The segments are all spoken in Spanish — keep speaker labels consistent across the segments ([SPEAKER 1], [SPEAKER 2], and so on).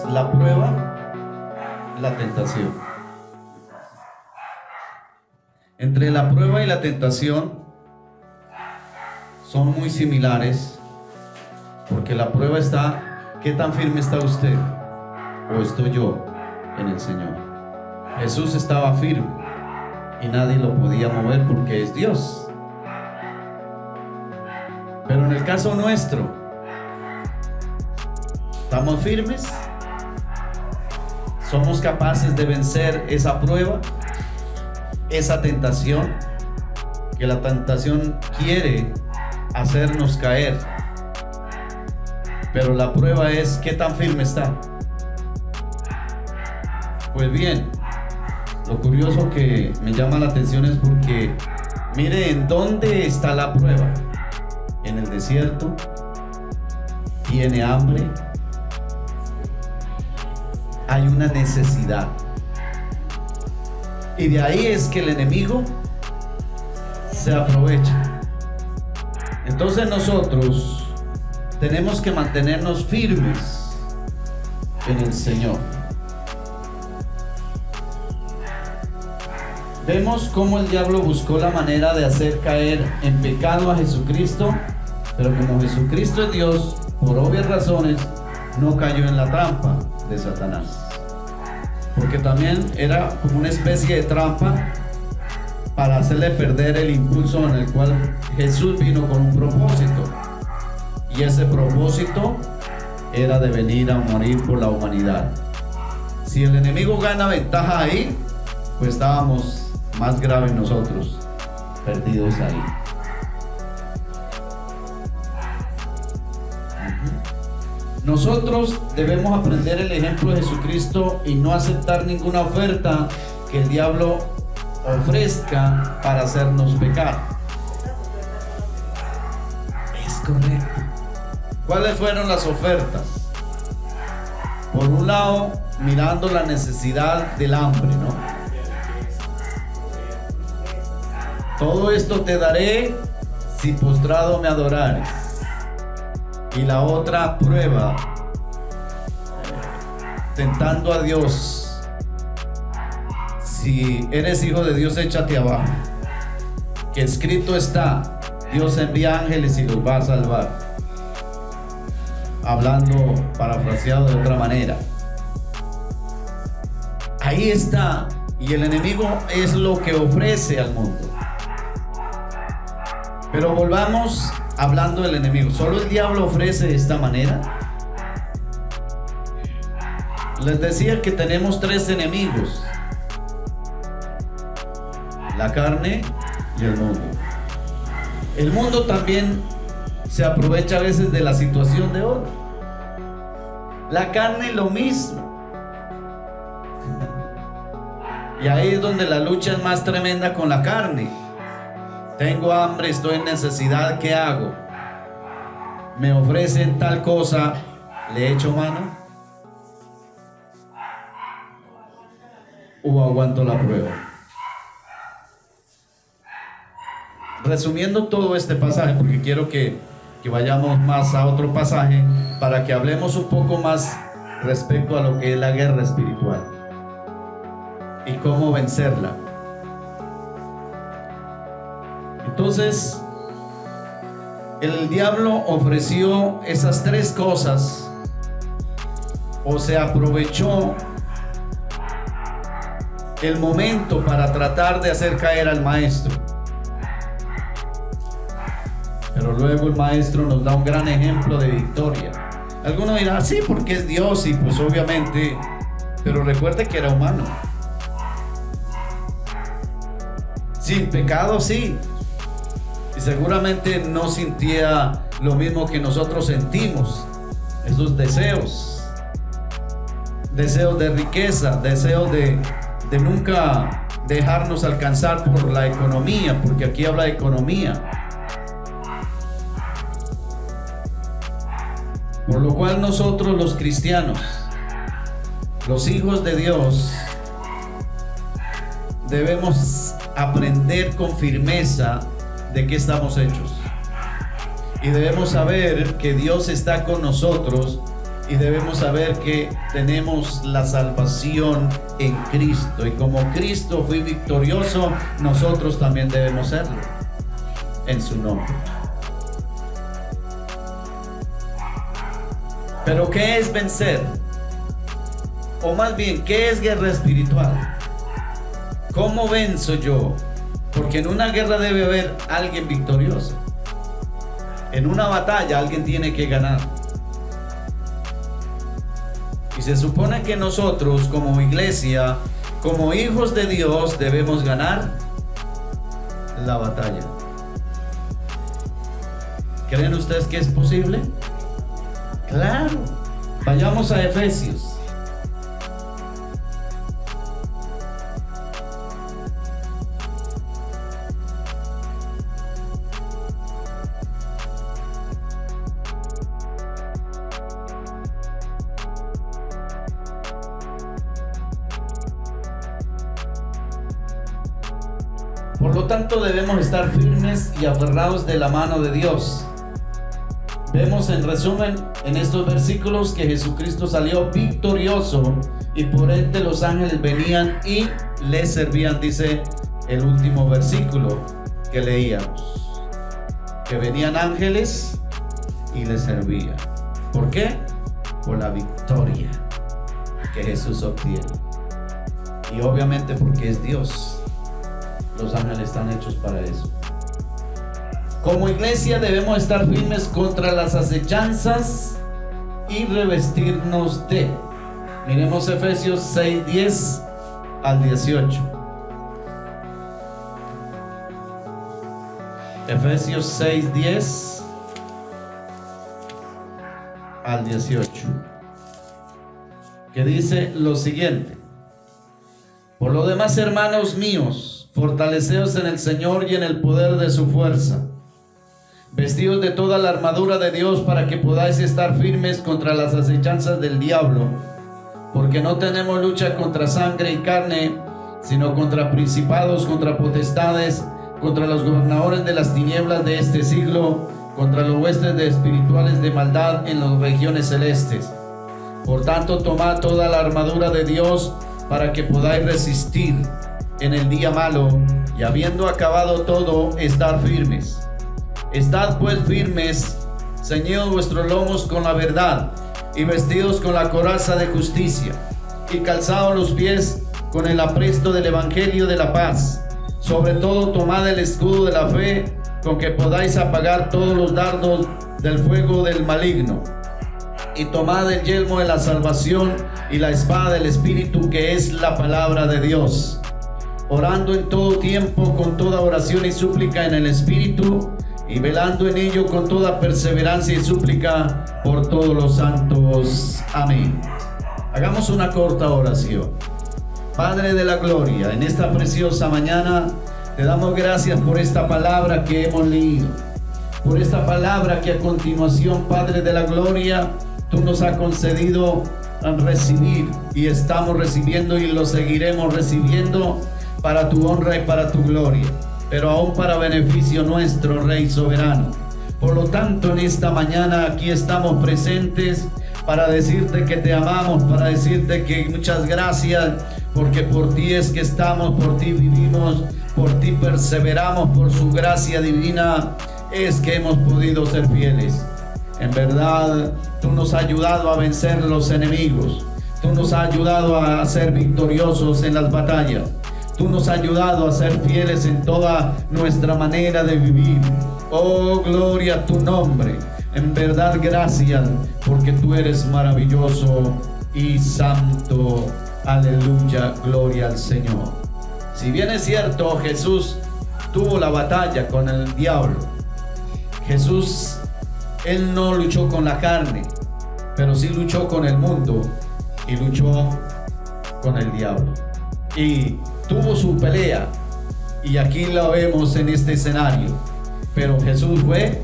[SPEAKER 1] la prueba, la tentación. Entre la prueba y la tentación son muy similares, porque la prueba está, ¿qué tan firme está usted? ¿O estoy yo en el Señor? Jesús estaba firme y nadie lo podía mover porque es Dios. Pero en el caso nuestro, ¿estamos firmes? ¿Somos capaces de vencer esa prueba, esa tentación? Que la tentación quiere hacernos caer, pero la prueba es ¿qué tan firme está? Pues bien, lo curioso que me llama la atención es porque mire en dónde está la prueba. En el desierto, tiene hambre, hay una necesidad, y de ahí es que el enemigo se aprovecha. Entonces nosotros tenemos que mantenernos firmes en el Señor. Vemos cómo el diablo buscó la manera de hacer caer en pecado a Jesucristo, pero como Jesucristo es Dios, por obvias razones, no cayó en la trampa de Satanás. Porque también era como una especie de trampa para hacerle perder el impulso en el cual Jesús vino con un propósito. Y ese propósito era de venir a morir por la humanidad. Si el enemigo gana ventaja ahí, pues estábamos más graves nosotros, perdidos ahí. Nosotros debemos aprender el ejemplo de Jesucristo y no aceptar ninguna oferta que el diablo ofrezca para hacernos pecar. Es correcto. ¿Cuáles fueron las ofertas? Por un lado, mirando la necesidad del hambre, ¿no? Todo esto te daré si postrado me adorares. Y la otra prueba, tentando a Dios, si eres hijo de Dios, échate abajo, que escrito está, Dios envía ángeles y los va a salvar. Hablando, parafraseado de otra manera. Ahí está, y el enemigo es lo que ofrece al mundo. Pero volvamos hablando del enemigo. ¿Solo el diablo ofrece de esta manera? Les decía que tenemos tres enemigos: la carne y el mundo. El mundo también se aprovecha a veces de la situación de otro. La carne lo mismo. Y ahí es donde la lucha es más tremenda con la carne. Tengo hambre, estoy en necesidad, ¿qué hago? Me ofrecen tal cosa, ¿le echo mano? ¿O aguanto la prueba? Resumiendo todo este pasaje, porque quiero que vayamos más a otro pasaje para que hablemos un poco más respecto a lo que es la guerra espiritual y cómo vencerla. Entonces, el diablo ofreció esas tres cosas, o se aprovechó el momento para tratar de hacer caer al maestro. Pero luego el maestro nos da un gran ejemplo de victoria. Algunos dirán, sí, porque es Dios, y pues obviamente, pero recuerde que era humano. Sin pecado, sí. Y seguramente no sentía lo mismo que nosotros sentimos. Esos deseos de riqueza, deseos de nunca dejarnos alcanzar por la economía, porque aquí habla de economía. Por lo cual nosotros los cristianos, los hijos de Dios, debemos aprender con firmeza de qué estamos hechos. Y debemos saber que Dios está con nosotros y debemos saber que tenemos la salvación en Cristo, y como Cristo fue victorioso, nosotros también debemos serlo en su nombre. Pero ¿qué es vencer? O más bien, ¿qué es guerra espiritual? ¿Cómo venzo yo? Porque en una guerra debe haber alguien victorioso. En una batalla alguien tiene que ganar. Y se supone que nosotros como iglesia, como hijos de Dios, debemos ganar la batalla. ¿Creen ustedes que es posible? Claro. Vayamos a Efesios. Por lo tanto, debemos estar firmes y aferrados de la mano de Dios. Vemos en resumen en estos versículos que Jesucristo salió victorioso y por ende los ángeles venían y le servían, dice el último versículo que leíamos, que venían ángeles y le servían. ¿Por qué? Por la victoria que Jesús obtiene. Y obviamente porque es Dios. Los ángeles están hechos para eso. Como iglesia debemos estar firmes contra las acechanzas y revestirnos de. Miremos Efesios 6:10 al 18. Efesios 6:10 al 18. Que dice lo siguiente: por lo demás, hermanos míos, fortaleceos en el Señor y en el poder de su fuerza. Vestidos de toda la armadura de Dios para que podáis estar firmes contra las acechanzas del diablo. Porque no tenemos lucha contra sangre y carne, sino contra principados, contra potestades, contra los gobernadores de las tinieblas de este siglo, contra los huestes de espirituales de maldad en las regiones celestes. Por tanto, tomad toda la armadura de Dios para que podáis resistir en el día malo, y habiendo acabado todo, estar firmes. Estad pues firmes, ceñidos vuestros lomos con la verdad, y vestidos con la coraza de justicia, y calzados los pies con el apresto del evangelio de la paz. Sobre todo tomad el escudo de la fe, con que podáis apagar todos los dardos del fuego del maligno. Y tomad el yelmo de la salvación y la espada del Espíritu, que es la palabra de Dios, orando en todo tiempo con toda oración y súplica en el Espíritu, y velando en ello con toda perseverancia y súplica por todos los santos. Amén. Hagamos una corta oración. Padre de la gloria, en esta preciosa mañana te damos gracias por esta palabra que hemos leído, por esta palabra que a continuación, Padre de la gloria, tú nos has concedido a recibir, y estamos recibiendo y lo seguiremos recibiendo para tu honra y para tu gloria, pero aún para beneficio nuestro, Rey soberano. Por lo tanto, en esta mañana aquí estamos presentes para decirte que te amamos, para decirte que muchas gracias, porque por ti es que estamos, por ti vivimos, por ti perseveramos, por su gracia divina es que hemos podido ser fieles. En verdad, tú nos has ayudado a vencer los enemigos, tú nos has ayudado a ser victoriosos en las batallas. Tú nos has ayudado a ser fieles en toda nuestra manera de vivir. Oh, gloria a tu nombre. En verdad, gracias, porque tú eres maravilloso y santo. Aleluya, gloria al Señor. Si bien es cierto, Jesús tuvo la batalla con el diablo. Jesús, él no luchó con la carne, pero sí luchó con el mundo y luchó con el diablo. Y tuvo su pelea, y aquí la vemos en este escenario, pero Jesús fue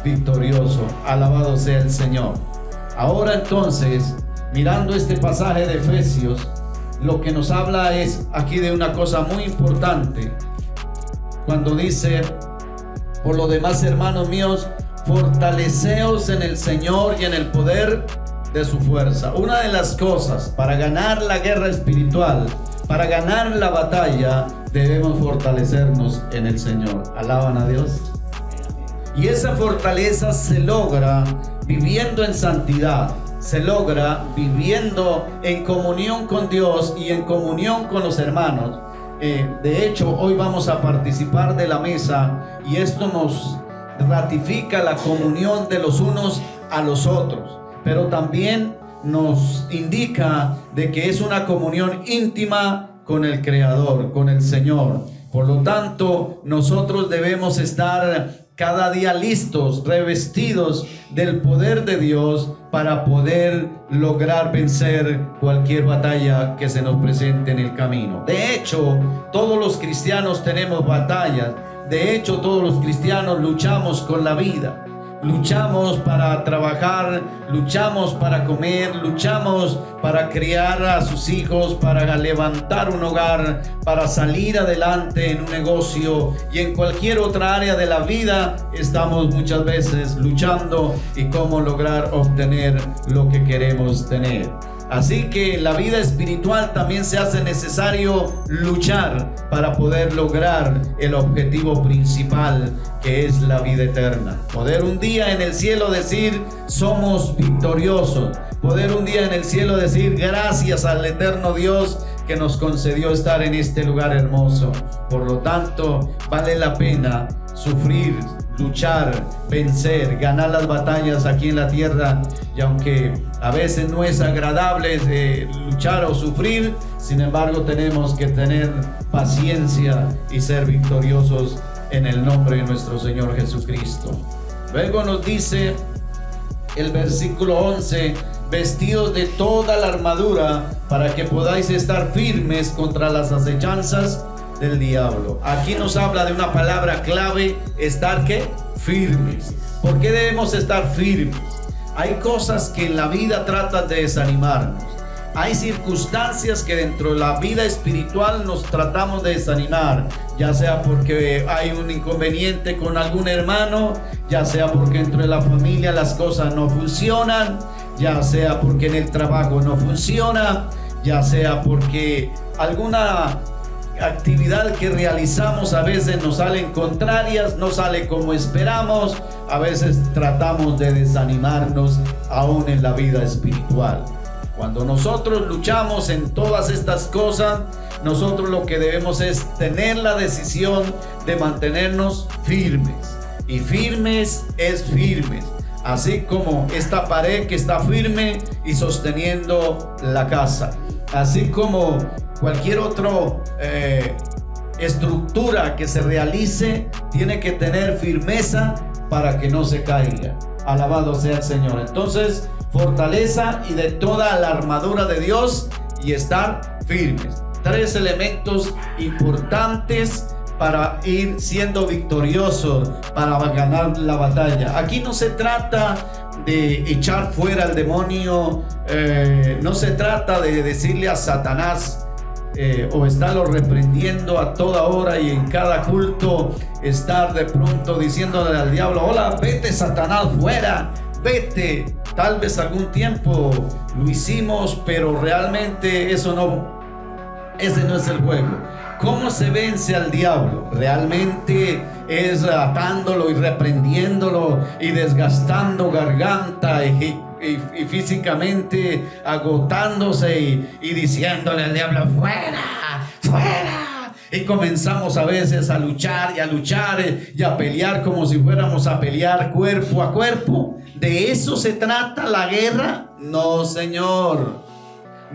[SPEAKER 1] victorioso. Alabado sea el Señor. Ahora entonces, mirando este pasaje de Efesios, lo que nos habla es aquí de una cosa muy importante, cuando dice: por lo demás, hermanos míos, fortaleceos en el Señor y en el poder de su fuerza. Una de las cosas para ganar la guerra espiritual, para ganar la batalla, debemos fortalecernos en el Señor. ¿Alaban a Dios? Y esa fortaleza se logra viviendo en santidad, se logra viviendo en comunión con Dios y en comunión con los hermanos. De hecho, hoy vamos a participar de la mesa y esto nos ratifica la comunión de los unos a los otros, pero también nos indica de que es una comunión íntima con el Creador, con el Señor. Por lo tanto, nosotros debemos estar cada día listos, revestidos del poder de Dios para poder lograr vencer cualquier batalla que se nos presente en el camino. De hecho, todos los cristianos tenemos batallas. De hecho, todos los cristianos luchamos con la vida. Luchamos para trabajar, luchamos para comer, luchamos para criar a sus hijos, para levantar un hogar, para salir adelante en un negocio y en cualquier otra área de la vida. Estamos muchas veces luchando y cómo lograr obtener lo que queremos tener. Así que en la vida espiritual también se hace necesario luchar para poder lograr el objetivo principal, que es la vida eterna. Poder un día en el cielo decir somos victoriosos. Poder un día en el cielo decir gracias al eterno Dios que nos concedió estar en este lugar hermoso. Por lo tanto, vale la pena sufrir, luchar, vencer, ganar las batallas aquí en la tierra. Y aunque a veces no es agradable luchar o sufrir, sin embargo tenemos que tener paciencia y ser victoriosos en el nombre de nuestro Señor Jesucristo. Luego nos dice el versículo 11: vestidos de toda la armadura para que podáis estar firmes contra las acechanzas del diablo. Aquí nos habla de una palabra clave: estar ¿qué? Firmes. ¿Por qué debemos estar firmes? Hay cosas que en la vida tratan de desanimarnos. Hay circunstancias que dentro de la vida espiritual nos tratamos de desanimar, ya sea porque hay un inconveniente con algún hermano, ya sea porque dentro de la familia las cosas no funcionan, ya sea porque en el trabajo no funciona, ya sea porque alguna actividad que realizamos a veces nos salen contrarias, no sale como esperamos. A veces tratamos de desanimarnos aún en la vida espiritual. Cuando nosotros luchamos en todas estas cosas, nosotros lo que debemos es tener la decisión de mantenernos firmes. Y firmes es firmes. Así como esta pared que está firme y sosteniendo la casa. Así como cualquier otra estructura que se realice tiene que tener firmeza para que no se caiga. Alabado sea el Señor. Entonces, fortaleza y de toda la armadura de Dios y estar firmes. 3 elementos importantes para ir siendo victoriosos, para ganar la batalla. Aquí no se trata de echar fuera al demonio, no se trata de decirle a Satanás o estarlo reprendiendo a toda hora y en cada culto estar de pronto diciéndole al diablo: hola, vete Satanás, fuera, vete. Tal vez algún tiempo lo hicimos, pero realmente ese no es el juego. ¿Cómo se vence al diablo? Realmente es atándolo y reprendiéndolo y desgastando garganta y físicamente agotándose y diciéndole al diablo: fuera, fuera. Y comenzamos a veces a luchar y a pelear como si fuéramos a pelear cuerpo a cuerpo. ¿De eso se trata la guerra? No, señor.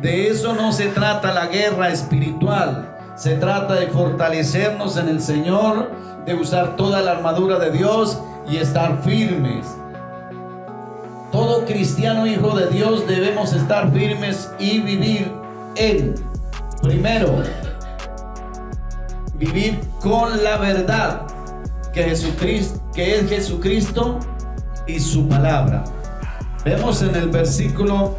[SPEAKER 1] De eso no se trata la guerra espiritual. Se trata de fortalecernos en el Señor, de usar toda la armadura de Dios y estar firmes. Todo cristiano hijo de Dios debemos estar firmes y vivir primero, vivir con la verdad que es Jesucristo y su palabra. Vemos en el versículo: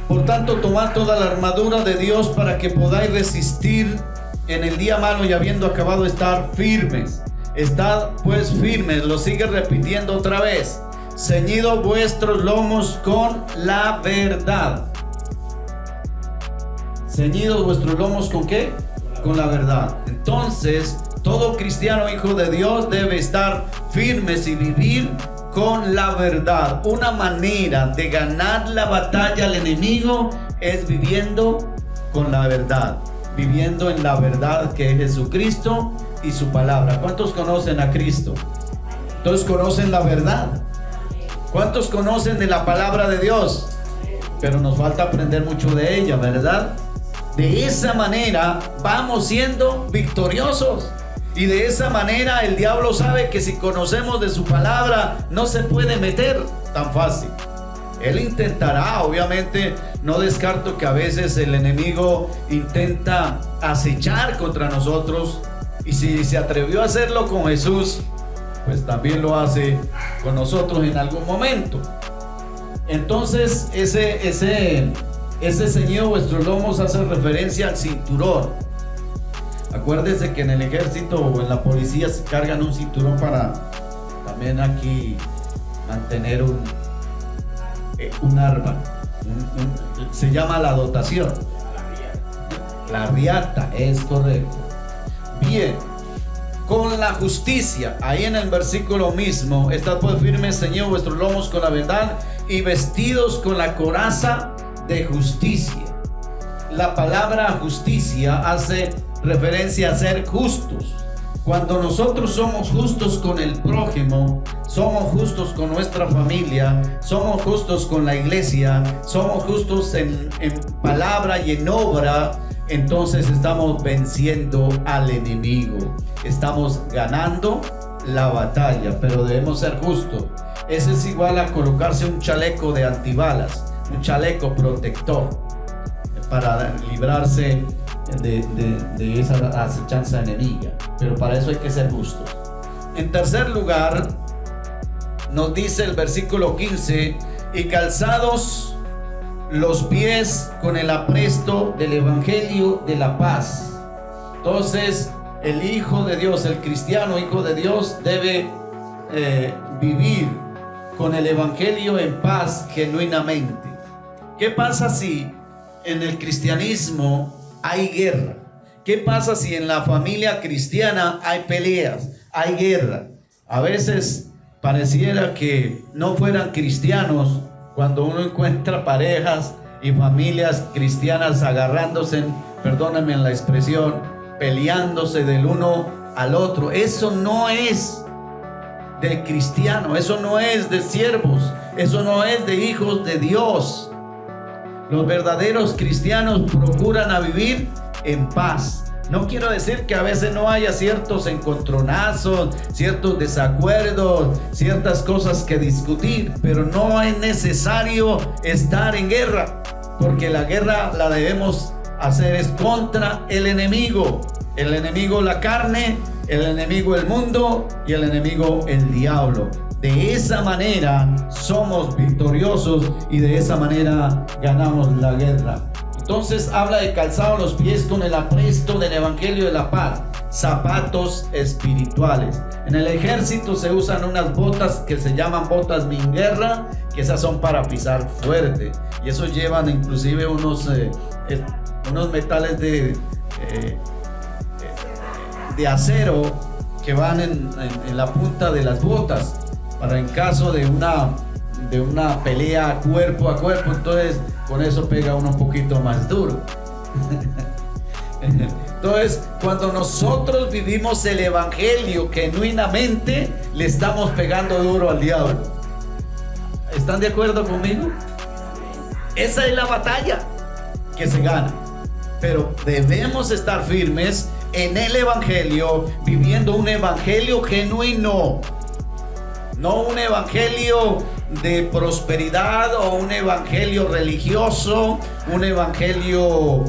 [SPEAKER 1] por tanto, tomad toda la armadura de Dios para que podáis resistir en el día malo y habiendo acabado estar firmes. Estad pues firmes. Lo sigue repitiendo otra vez. ceñidos vuestros lomos con la verdad. Ceñidos vuestros lomos ¿con qué? Con la verdad. Entonces, todo cristiano hijo de Dios debe estar firmes y vivir con la verdad. Una manera de ganar la batalla al enemigo es viviendo con la verdad, viviendo en la verdad que es Jesucristo y su palabra. ¿Cuántos conocen a Cristo? ¿Todos conocen la verdad? ¿Cuántos conocen de la palabra de Dios? Pero nos falta aprender mucho de ella, ¿verdad? De esa manera vamos siendo victoriosos. Y de esa manera el diablo sabe que si conocemos de su palabra no se puede meter tan fácil. Él intentará, obviamente no descarto que a veces el enemigo intenta acechar contra nosotros. Y si se atrevió a hacerlo con Jesús, pues también lo hace con nosotros en algún momento. Entonces ese ceñido vuestros lomos hace referencia al cinturón. Acuérdense que en el ejército o en la policía se cargan un cinturón para también aquí mantener un arma. Se llama la dotación. La riata, es correcto. Bien, con la justicia, ahí en el versículo mismo, estad pues firmes, ceñidos vuestros lomos con la verdad y vestidos con la coraza de justicia. La palabra justicia hace referencia a ser justos. Cuando nosotros somos justos con el prójimo, somos justos con nuestra familia, somos justos con la iglesia, somos justos en palabra y en obra, entonces estamos venciendo al enemigo, estamos ganando la batalla, pero debemos ser justos. Eso es igual a colocarse un chaleco de antibalas, un chaleco protector para librarse de esa acechanza enemiga, pero para eso hay que ser justos. En tercer lugar, nos dice el versículo 15: y calzados los pies con el apresto del evangelio de la paz. Entonces el hijo de Dios, el cristiano hijo de Dios, debe vivir con el evangelio en paz genuinamente. ¿Qué pasa si en el cristianismo hay guerra? ¿Qué pasa si en la familia cristiana hay peleas, hay guerra? A veces pareciera que no fueran cristianos cuando uno encuentra parejas y familias cristianas agarrándose, perdónenme la expresión, peleándose del uno al otro. Eso no es de cristiano, eso no es de siervos, eso no es de hijos de Dios. Los verdaderos cristianos procuran a vivir en paz. No quiero decir que a veces no haya ciertos encontronazos, ciertos desacuerdos, ciertas cosas que discutir, pero no es necesario estar en guerra, porque la guerra la debemos hacer es contra el enemigo. El enemigo la carne, el enemigo el mundo y el enemigo el diablo. De esa manera somos victoriosos y de esa manera ganamos la guerra. Entonces habla de calzado los pies con el apresto del evangelio de la paz, zapatos espirituales. En el ejército se usan unas botas que se llaman botas minguerra, que esas son para pisar fuerte, y eso llevan inclusive unos metales de acero que van en la punta de las botas, para en caso de una pelea cuerpo a cuerpo, entonces con eso pega uno un poquito más duro. Entonces, cuando nosotros vivimos el evangelio genuinamente, le estamos pegando duro al diablo. ¿Están de acuerdo conmigo? Esa es la batalla que se gana, pero debemos estar firmes en el evangelio, viviendo un evangelio genuino, no un evangelio de prosperidad o un evangelio religioso, un evangelio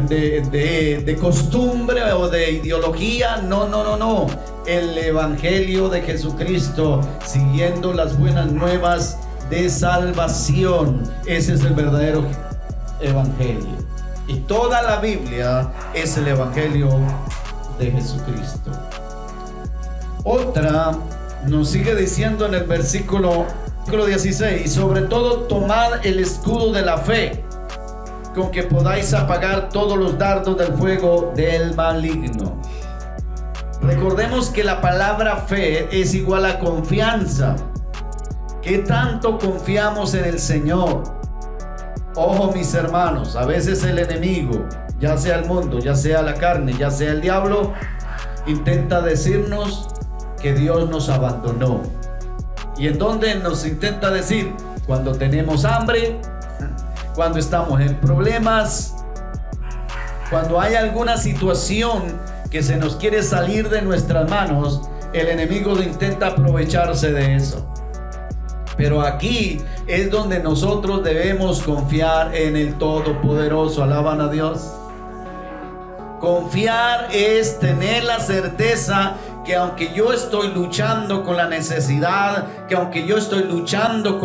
[SPEAKER 1] de costumbre o de ideología. No. El evangelio de Jesucristo, siguiendo las buenas nuevas de salvación. Ese es el verdadero evangelio. Y toda la Biblia es el evangelio de Jesucristo. Otra nos sigue diciendo en el versículo Versículo 16, y sobre todo tomad el escudo de la fe, con que podáis apagar todos los dardos del fuego del maligno. Recordemos que la palabra fe es igual a confianza. ¿Qué tanto confiamos en el Señor? Ojo, mis hermanos, a veces el enemigo, ya sea el mundo, ya sea la carne, ya sea el diablo, intenta decirnos que Dios nos abandonó. ¿Y en dónde nos intenta decir? Cuando tenemos hambre, cuando estamos en problemas, cuando hay alguna situación que se nos quiere salir de nuestras manos, el enemigo intenta aprovecharse de eso. Pero aquí es donde nosotros debemos confiar en el Todopoderoso. Alaban a Dios. Confiar es tener la certeza que aunque yo estoy luchando con la necesidad, que aunque yo estoy luchando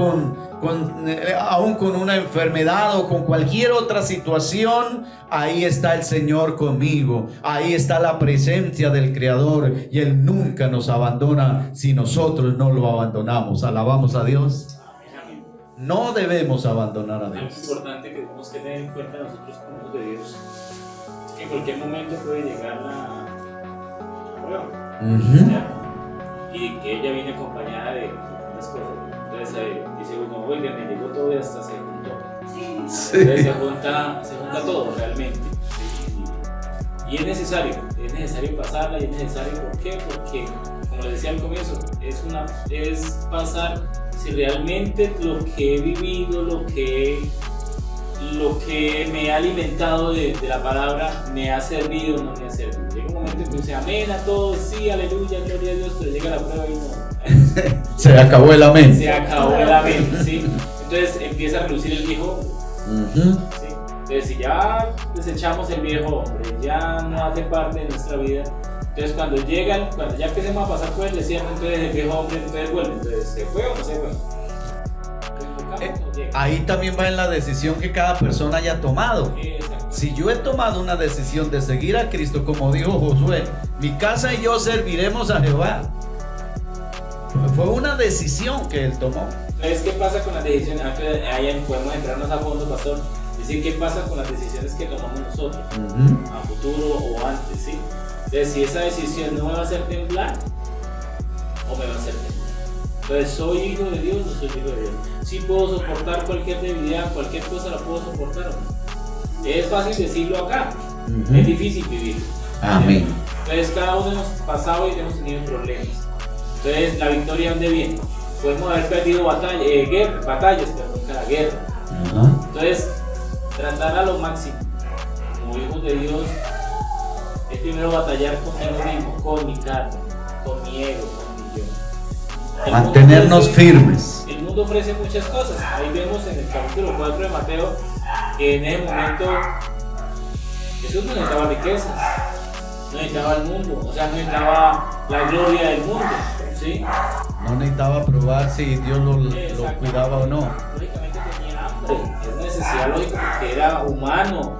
[SPEAKER 1] aún con una enfermedad o con cualquier otra situación, ahí está el Señor conmigo, ahí está la presencia del Creador, y Él nunca nos abandona si nosotros no lo abandonamos. Alabamos a Dios. No debemos abandonar a Dios.
[SPEAKER 2] Es importante que tenemos que tener en cuenta nosotros como hijos de Dios, que en cualquier momento puede llegar la prueba. Y que ella viene acompañada de unas cosas. Entonces dice uno, oiga, me llegó todo y hasta se juntó. Sí. Entonces se junta todo realmente. ¿Sí? Y es necesario pasarla, y es necesario, ¿por qué? Porque, como les decía al comienzo, es pasar si realmente lo que he vivido, lo que me ha alimentado de la palabra me ha servido o no me ha servido. Llega un momento en que dice amén a todos, sí, aleluya, gloria a Dios, pero llega la prueba y no.
[SPEAKER 1] Se acabó el amén.
[SPEAKER 2] Se acabó el amén, ¿sí? Entonces empieza a relucir el viejo hombre. ¿Sí? Entonces, si ya desechamos el viejo hombre, ya no hace parte de nuestra vida, entonces cuando ya empecemos a pasar por el desierto, entonces el viejo hombre entonces vuelve. Entonces, ¿se fue o no se fue?
[SPEAKER 1] Ahí también va en la decisión que cada persona haya tomado. Si yo he tomado una decisión de seguir a Cristo, como dijo Josué, mi casa y yo serviremos a Jehová. Fue una decisión que él tomó.
[SPEAKER 2] Entonces, ¿qué pasa con las decisiones? Ahí podemos entrarnos a fondo, pastor. Es decir, ¿qué pasa con las decisiones que tomamos nosotros? A futuro o antes, ¿sí? Entonces, si esa decisión no me va a hacer temblar, o me va a hacer temblar. Entonces, ¿soy hijo de Dios o no soy hijo de Dios? ¿Sí puedo soportar cualquier debilidad, cualquier cosa la puedo soportar o no? Es fácil decirlo acá, es difícil vivirlo.
[SPEAKER 1] Amén.
[SPEAKER 2] Entonces, cada uno hemos pasado y hemos tenido problemas. Entonces, ¿la victoria dónde viene? Podemos haber perdido batallas, cada guerra. Entonces, tratar a lo máximo, como hijos de Dios, es primero batallar conmigo mismo, con mi carne, con mi ego, con mi yo.
[SPEAKER 1] Mantenernos firmes.
[SPEAKER 2] El mundo ofrece muchas cosas. Ahí vemos en el capítulo 4 de Mateo que en ese momento Jesús no necesitaba riquezas, no necesitaba el mundo, o sea, no necesitaba la gloria del mundo, ¿sí?
[SPEAKER 1] No necesitaba probar si Dios lo cuidaba o no.
[SPEAKER 2] Lógicamente tenía hambre, es necesidad lógica porque era humano.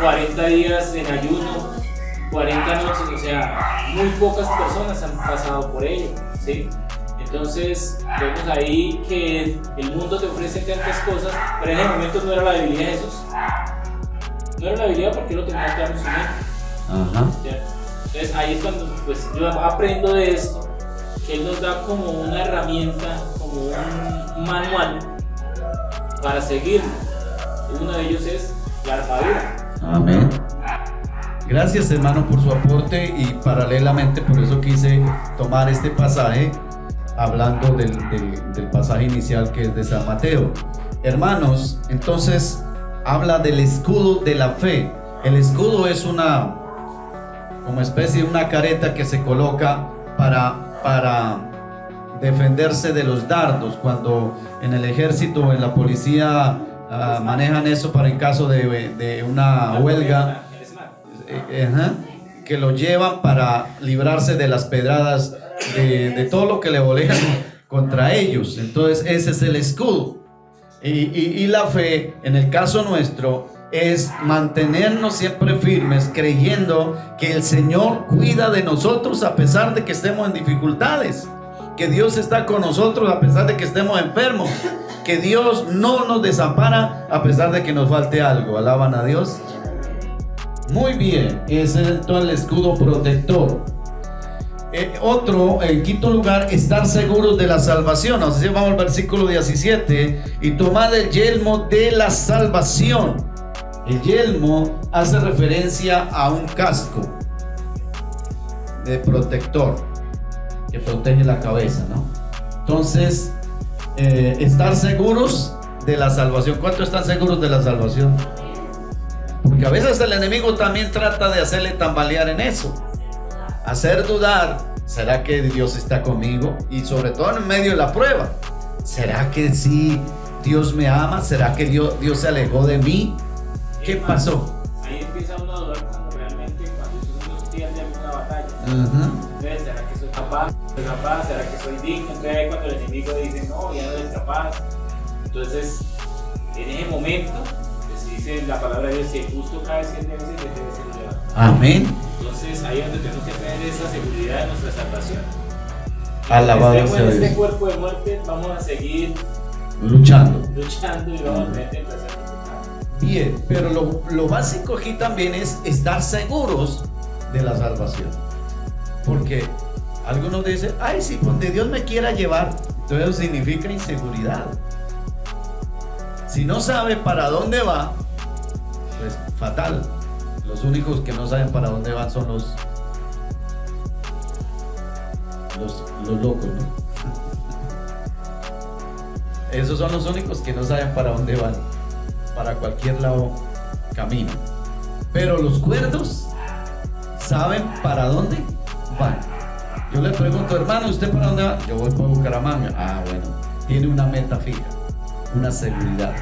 [SPEAKER 2] 40 días en ayuno, 40 noches, o sea, muy pocas personas han pasado por ello, ¿sí? Entonces, vemos ahí que el mundo te ofrece tantas cosas, pero en ese momento no era la debilidad de Jesús. No era la debilidad porque él lo tenía claro en su mente. Entonces, ahí es cuando pues, yo aprendo de esto, que él nos da como una herramienta, como un manual para seguirlo. Uno de ellos es la armadura.
[SPEAKER 1] Amén. Gracias, hermano, por su aporte, y paralelamente por eso quise tomar este pasaje hablando del pasaje inicial, que es de San Mateo. Hermanos, entonces habla del escudo de la fe. El escudo es como especie de una careta que se coloca para defenderse de los dardos. Cuando en el ejército o en la policía manejan eso para en caso de una huelga, que lo llevan para librarse de las pedradas de todo lo que le volean contra ellos. Entonces ese es el escudo. Y la fe, en el caso nuestro, es mantenernos siempre firmes, creyendo que el Señor cuida de nosotros a pesar de que estemos en dificultades. que Dios está con nosotros a pesar de que estemos enfermos, que Dios no nos desampara a pesar de que nos falte algo. ¿Alaban a Dios? Muy bien, ese es todo el escudo protector. En quinto lugar, estar seguros de la salvación. Así que vamos al versículo 17. Y tomad el yelmo de la salvación. El yelmo hace referencia a un casco de protector que protege la cabeza, ¿no? Entonces, estar seguros de la salvación. ¿Cuántos están seguros de la salvación? Porque a veces el enemigo también trata de hacerle tambalear en eso, hacer dudar. ¿Será que Dios está conmigo? Y sobre todo en medio de la prueba, ¿será que sí Dios me ama? ¿Será que Dios se alejó de mí? ¿Qué pasó?
[SPEAKER 2] Ahí empieza uno a dudar cuando realmente, cuando son los días de alguna batalla. Entonces, ¿será que soy capaz? ¿Será que soy digno? Entonces ahí cuando el enemigo dice, no, ya no eres capaz. Entonces, en ese momento, pues dice la palabra de Dios, si el justo cae 7 veces, 7 veces lo levanta.
[SPEAKER 1] Amén.
[SPEAKER 2] Entonces ahí es donde tenemos que tener esa seguridad de nuestra salvación.
[SPEAKER 1] Alabado sea Dios.
[SPEAKER 2] En este cuerpo de muerte vamos a seguir
[SPEAKER 1] luchando
[SPEAKER 2] y vamos a tener placer.
[SPEAKER 1] Bien, pero lo básico aquí también es estar seguros de la salvación. Porque algunos dicen, ay, si donde Dios me quiera llevar, entonces eso significa inseguridad. Si no sabe para dónde va, pues fatal. Los únicos que no saben para dónde van son los locos, ¿no? Esos son los únicos que no saben para dónde van. Para cualquier lado camino. Pero los cuerdos saben para dónde van. Yo le pregunto, hermano, ¿usted para dónde va? Yo voy para Bucaramanga. Ah, bueno, tiene una meta fija, una seguridad.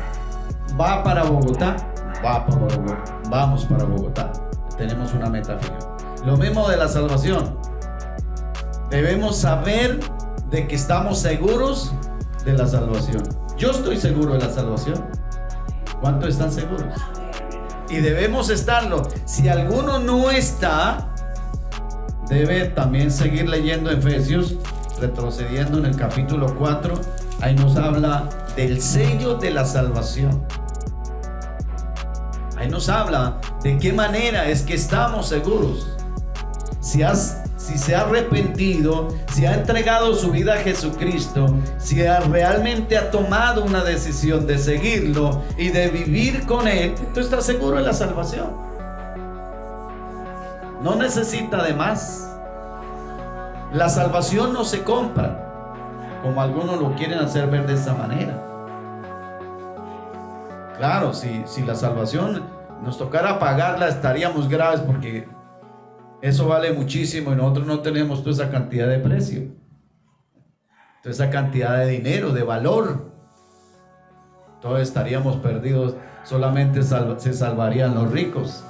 [SPEAKER 1] ¿Va para Bogotá? Va para Bogotá. Vamos para Bogotá. Tenemos una meta fija. Lo mismo de la salvación. Debemos saber de que estamos seguros de la salvación. Yo estoy seguro de la salvación. ¿Cuántos están seguros? Y debemos estarlo. Si alguno no está, debe también seguir leyendo Efesios, retrocediendo en el capítulo 4. Ahí nos habla del sello de la salvación. Ahí nos habla de qué manera es que estamos seguros. Si se ha arrepentido, si ha entregado su vida a Jesucristo, si realmente ha tomado una decisión de seguirlo y de vivir con Él, tú estás seguro de la salvación. No necesita de más. La salvación no se compra, como algunos lo quieren hacer ver de esa manera. Claro, si la salvación nos tocara pagarla, estaríamos graves porque eso vale muchísimo y nosotros no tenemos toda esa cantidad de precio, toda esa cantidad de dinero, de valor. Todos estaríamos perdidos. Solamente se salvarían los ricos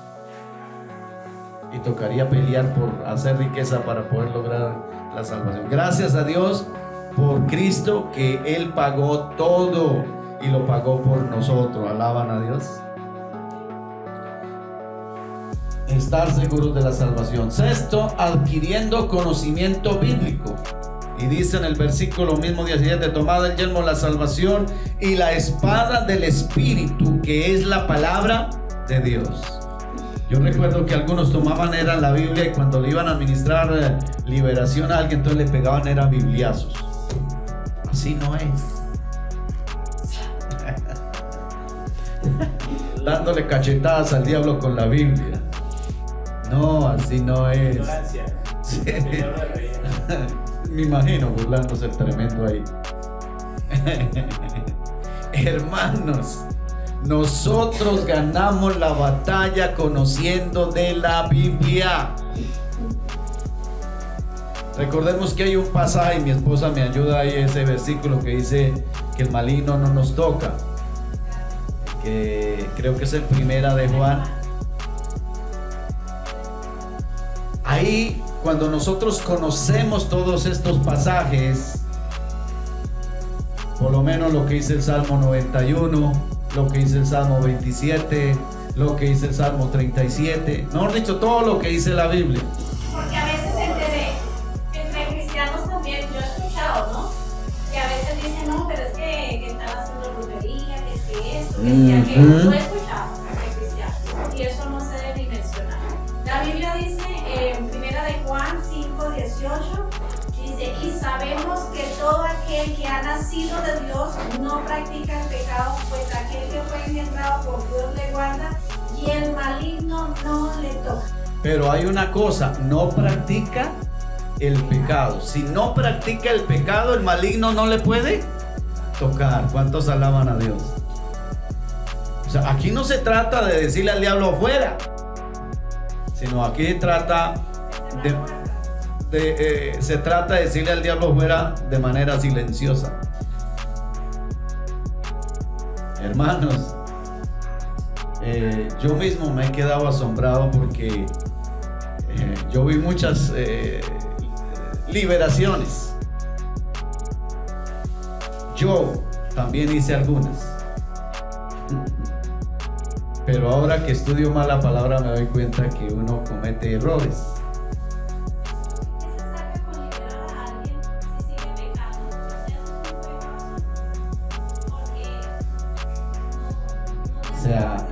[SPEAKER 1] y tocaría pelear por hacer riqueza para poder lograr la salvación. Gracias a Dios por Cristo, que Él pagó todo y lo pagó por nosotros. Alaban a Dios. Estar seguros de la salvación. Sexto, adquiriendo conocimiento bíblico. Y dice en el versículo mismo 17: tomad el yelmo de la salvación y la espada del Espíritu, que es la palabra de Dios. Yo recuerdo que algunos tomaban la Biblia y cuando le iban a administrar liberación a alguien, entonces le pegaban bibliazos. Así no es. Dándole cachetadas al diablo con la Biblia. No, así no es. Sí. Me imagino burlándose el tremendo ahí. Hermanos, nosotros ganamos la batalla conociendo de la Biblia. Recordemos que hay un pasaje, y mi esposa me ayuda ahí, ese versículo que dice que el maligno no nos toca, que creo que es en Primera de Juan. Ahí, cuando nosotros conocemos todos estos pasajes, por lo menos lo que dice el Salmo 91, lo que dice el Salmo 27, lo que dice el Salmo 37, mejor dicho, todo lo que dice la Biblia.
[SPEAKER 3] Porque a veces entre cristianos también, yo he escuchado decía que lo he escuchado de cristianos y eso no se debe ni mencionar. La Biblia dice en 1 de Juan 5:18, dice, y sabemos que todo aquel que ha nacido de Dios no practica el pecado, pues aquel que fue engendrado por Dios le guarda y el maligno no le toca.
[SPEAKER 1] Pero hay una cosa, no practica el pecado. Si no practica el pecado, el maligno no le puede tocar. ¿Cuántos alaban a Dios? O sea, aquí no se trata de decirle al diablo afuera, sino aquí trata se trata de decirle al diablo fuera de manera silenciosa. Hermanos, yo mismo me he quedado asombrado porque yo vi muchas liberaciones. Yo también hice algunas, pero ahora que estudio más la palabra me doy cuenta que uno comete errores.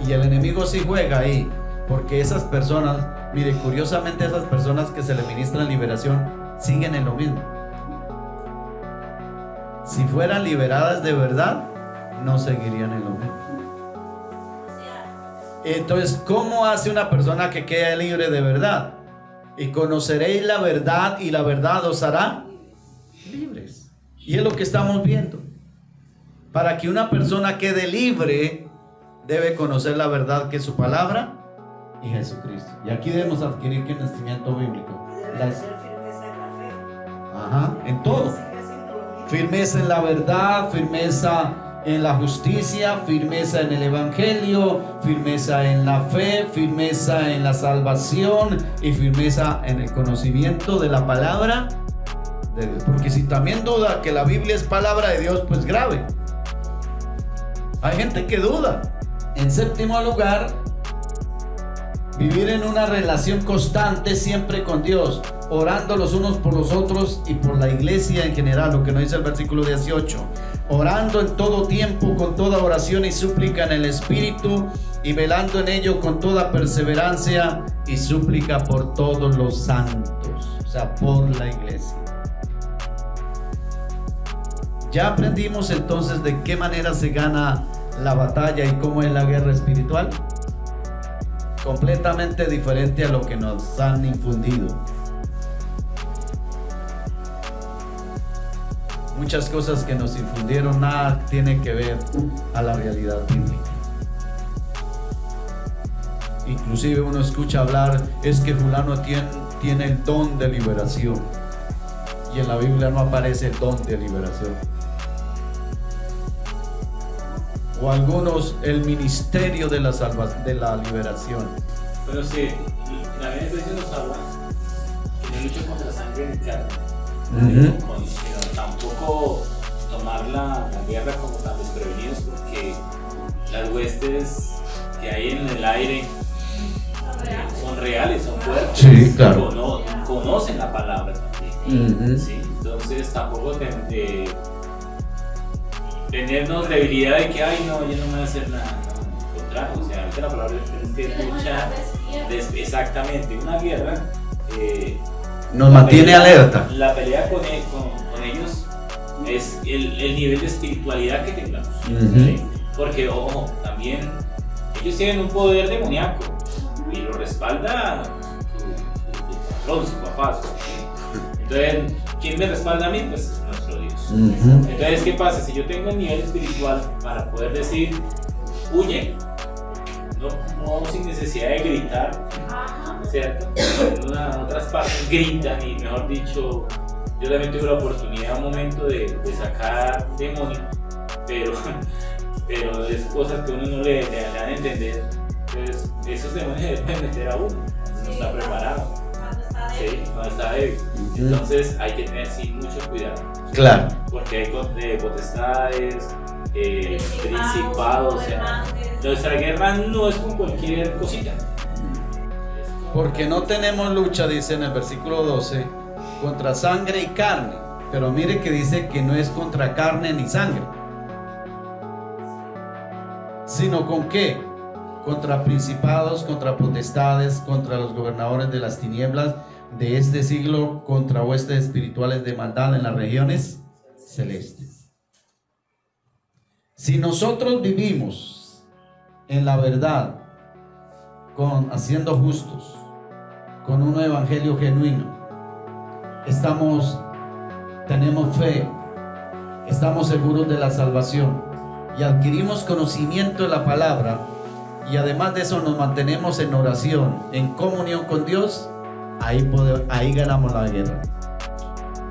[SPEAKER 1] Y el enemigo sí juega ahí, porque esas personas, mire, curiosamente esas personas que se le ministran liberación siguen en lo mismo. Si fueran liberadas de verdad, no seguirían en lo mismo. Entonces, ¿cómo hace una persona que queda libre de verdad? Y conoceréis la verdad y la verdad os hará libres. Y es lo que estamos viendo. Para que una persona quede libre, debe conocer la verdad que es su palabra y Jesucristo. Y aquí debemos adquirir conocimiento bíblico. En todo. Firmeza en la verdad, firmeza en la justicia, firmeza en el evangelio, firmeza en la fe, firmeza en la salvación y firmeza en el conocimiento de la palabra de Dios. Porque si también duda que la Biblia es palabra de Dios, pues grave. Hay gente que duda. En séptimo lugar, vivir en una relación constante siempre con Dios, orando los unos por los otros y por la iglesia en general, lo que nos dice el versículo 18. Orando en todo tiempo con toda oración y súplica en el Espíritu y velando en ello con toda perseverancia y súplica por todos los santos, o sea, por la iglesia. Ya aprendimos entonces de qué manera se gana la batalla y cómo es la guerra espiritual. Completamente diferente a lo que nos han infundido. Muchas cosas que nos infundieron nada tiene que ver a la realidad bíblica. Inclusive uno escucha hablar, es que fulano tiene el don de liberación, y en la Biblia no aparece el don de liberación. O algunos, el ministerio de la liberación.
[SPEAKER 2] Pero sí, la Biblia nos habla que no lucha contra sangre ni carne, pero tampoco tomar la guerra como tan desprevenidos, porque las huestes que hay en el aire son reales, son fuertes.
[SPEAKER 1] Sí, claro.
[SPEAKER 2] Conocen la palabra también. ¿Sí? Entonces tampoco tenernos debilidad de que, ay, no, yo no me voy a hacer nada. No, contrario, o sea, ahorita la palabra es que luchar. Exactamente, una guerra
[SPEAKER 1] nos mantiene alerta.
[SPEAKER 2] La pelea con ellos es el nivel de espiritualidad que tengamos. ¿Sí? Porque, ojo, también ellos tienen un poder demoníaco y lo respalda su patrón, su papá. Entonces, ¿quién me respalda a mí? Pues nuestro Dios. Entonces, ¿qué pasa? Si yo tengo el nivel espiritual para poder decir, huye, no sin necesidad de gritar, ¿cierto? En otras partes gritan y, mejor dicho, yo también tuve la oportunidad un momento de sacar demonios, pero es cosas que uno no le dan a entender. Entonces, esos demonios deben meter a uno, no está preparado. Sí, cuando está débil. Entonces hay que tener mucho cuidado.
[SPEAKER 1] Claro.
[SPEAKER 2] Porque hay potestades, principados, o sea, nuestra guerra no es con cualquier cosita.
[SPEAKER 1] Porque no tenemos lucha, dice en el versículo 12, contra sangre y carne. Pero mire que dice que no es contra carne ni sangre, ¿Sino con qué? Contra principados, contra potestades, contra los gobernadores de las tinieblas de este siglo, contra huestes espirituales de maldad en las regiones celestes. Si nosotros vivimos en la verdad, haciendo justos, con un evangelio genuino, tenemos fe, estamos seguros de la salvación y adquirimos conocimiento de la palabra, y además de eso nos mantenemos en oración, en comunión con Dios, ahí ganamos la guerra,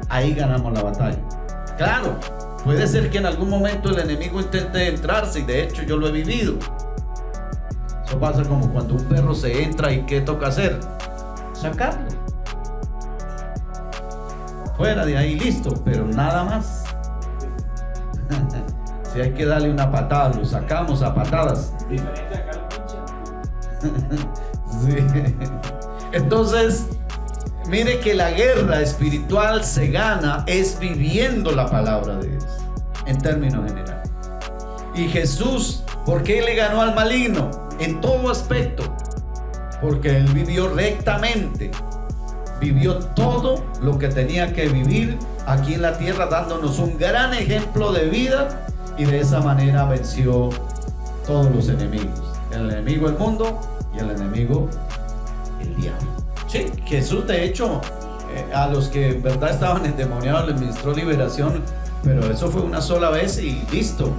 [SPEAKER 1] ahí ganamos la batalla. Claro, puede ser que en algún momento el enemigo intente entrarse, y de hecho yo lo he vivido. Eso pasa como cuando un perro se entra y ¿qué toca hacer? Sacarlo. Fuera de ahí, listo, pero nada más. Si hay que darle una patada, lo sacamos a patadas.
[SPEAKER 2] Diferente acá lo pincha.
[SPEAKER 1] Sí. Entonces, mire que la guerra espiritual se gana es viviendo la palabra de Dios, en términos generales. Y Jesús, ¿por qué le ganó al maligno? En todo aspecto. Porque Él vivió rectamente. Vivió todo lo que tenía que vivir aquí en la tierra, dándonos un gran ejemplo de vida, y de esa manera venció todos los enemigos. El enemigo el mundo y el enemigo el diablo. Sí, Jesús de hecho a los que en verdad estaban endemoniados les ministró liberación, pero eso fue una sola vez y listo.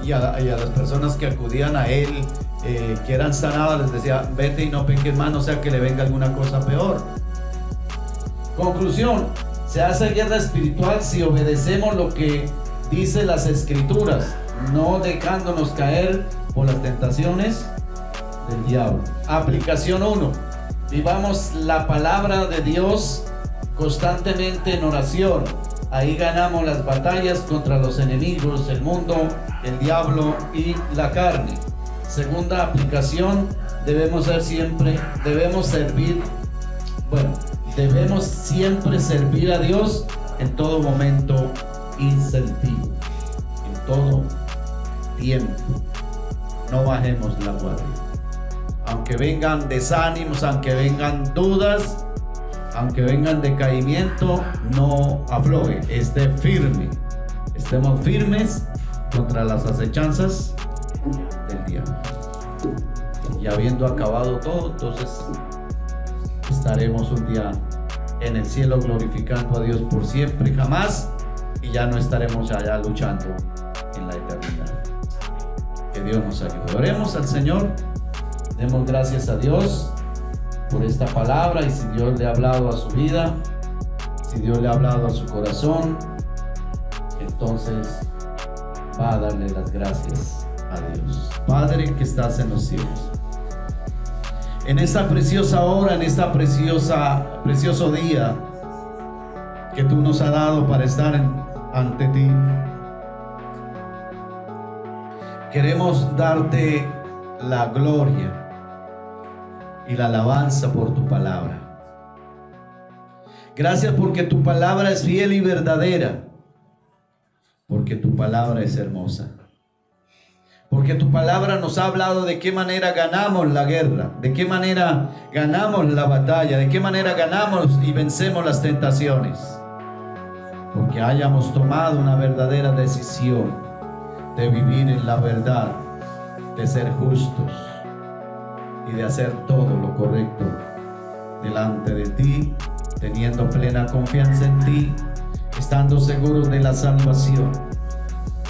[SPEAKER 1] Y a las personas que acudían a Él, que eran sanadas, les decía: vete y no peques más, no sea que le venga alguna cosa peor. Conclusión: se hace guerra espiritual si obedecemos lo que dice las Escrituras, no dejándonos caer por las tentaciones del diablo. Aplicación 1: vivamos la palabra de Dios constantemente en oración. Ahí ganamos las batallas contra los enemigos, el mundo, el diablo y la carne. Segunda aplicación: debemos siempre servir a Dios en todo momento y sentido, en todo tiempo. No bajemos la guardia. Aunque vengan desánimos, aunque vengan dudas, aunque vengan decaimiento, no afloje, esté firme. Estemos firmes contra las acechanzas del diablo. Y habiendo acabado todo, entonces estaremos un día en el cielo glorificando a Dios por siempre y jamás, y ya no estaremos allá luchando en la eternidad. Que Dios nos ayude. Oremos al Señor, demos gracias a Dios por esta palabra, y si Dios le ha hablado a su vida, si Dios le ha hablado a su corazón, entonces va a darle las gracias a Dios. Padre que estás en los cielos, en esta preciosa hora, en esta precioso día que tú nos has dado para estar ante ti, queremos darte la gloria y la alabanza por tu palabra. Gracias porque tu palabra es fiel y verdadera, porque tu palabra es hermosa, porque tu palabra nos ha hablado de qué manera ganamos la guerra, de qué manera ganamos la batalla, de qué manera ganamos y vencemos las tentaciones, porque hayamos tomado una verdadera decisión de vivir en la verdad, de ser justos y de hacer todo lo correcto delante de ti, teniendo plena confianza en ti, estando seguros de la salvación,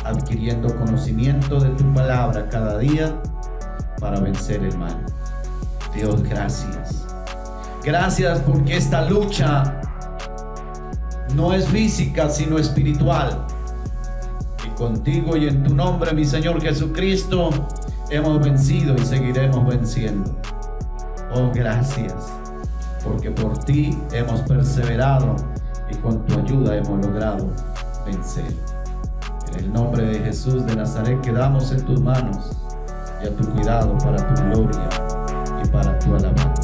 [SPEAKER 1] adquiriendo conocimiento de tu palabra cada día para vencer el mal. Dios, gracias. Gracias porque esta lucha no es física sino espiritual. Y contigo y en tu nombre, mi Señor Jesucristo, hemos vencido y seguiremos venciendo. Oh, gracias, porque por ti hemos perseverado y con tu ayuda hemos logrado vencer. En el nombre de Jesús de Nazaret quedamos en tus manos y a tu cuidado para tu gloria y para tu alabanza.